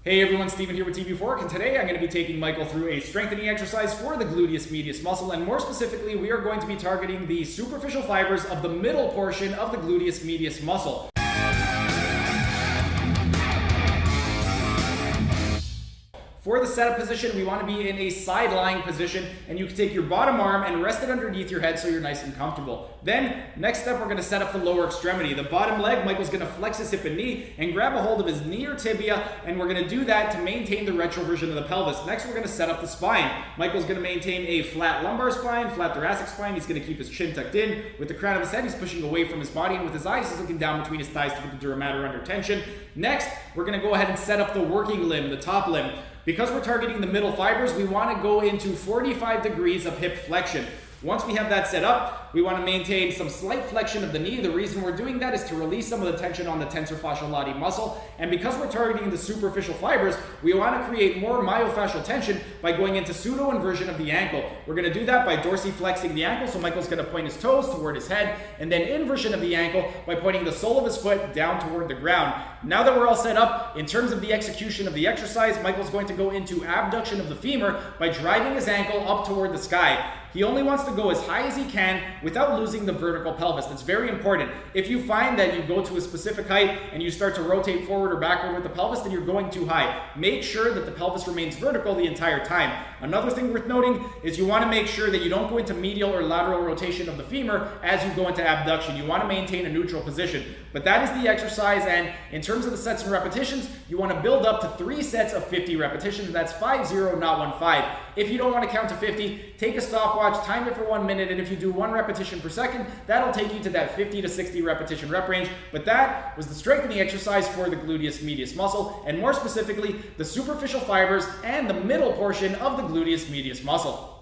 Hey everyone, Steven here with TV4, and today I'm going to be taking Michael through a strengthening exercise for the gluteus medius muscle, and more specifically, we are going to be targeting the superficial fibers of the middle portion of the gluteus medius muscle. For the setup position, we want to be in a side lying position, and you can take your bottom arm and rest it underneath your head so you're nice and comfortable. Then, next step, we're going to set up the lower extremity. The bottom leg, Michael's going to flex his hip and knee and grab a hold of his knee or tibia, and we're going to do that to maintain the retroversion of the pelvis. Next, we're going to set up the spine. Michael's going to maintain a flat lumbar spine, flat thoracic spine. He's going to keep his chin tucked in. With the crown of his head, he's pushing away from his body, and with his eyes, he's looking down between his thighs to keep the dura mater under tension. Next, we're going to go ahead and set up the working limb, the top limb. Because we're targeting the middle fibers, we want to go into 45 degrees of hip flexion. Once we have that set up, we want to maintain some slight flexion of the knee. The reason we're doing that is to release some of the tension on the tensor fasciae lati muscle. And because we're targeting the superficial fibers, we want to create more myofascial tension by going into pseudo-inversion of the ankle. We're going to do that by dorsiflexing the ankle. So Michael's going to point his toes toward his head, and then inversion of the ankle by pointing the sole of his foot down toward the ground. Now that we're all set up, in terms of the execution of the exercise, Michael's going to go into abduction of the femur by driving his ankle up toward the sky. He only wants to go as high as he can without losing the vertical pelvis. That's very important. If you find that you go to a specific height and you start to rotate forward or backward with the pelvis, then you're going too high. Make sure that the pelvis remains vertical the entire time. Another thing worth noting is you want to make sure that you don't go into medial or lateral rotation of the femur as you go into abduction. You want to maintain a neutral position. But that is the exercise, and in terms of the sets and repetitions, you want to build up to 3 sets of 50 repetitions. That's 5-0, not 1-5. If you don't want to count to 50, take a stopwatch, time it for 1 minute, and if you do 1 repetition per second, that'll take you to that 50 to 60 repetition rep range. But that was the strengthening exercise for the gluteus medius muscle, and more specifically, the superficial fibers and the middle portion of the gluteus medius muscle.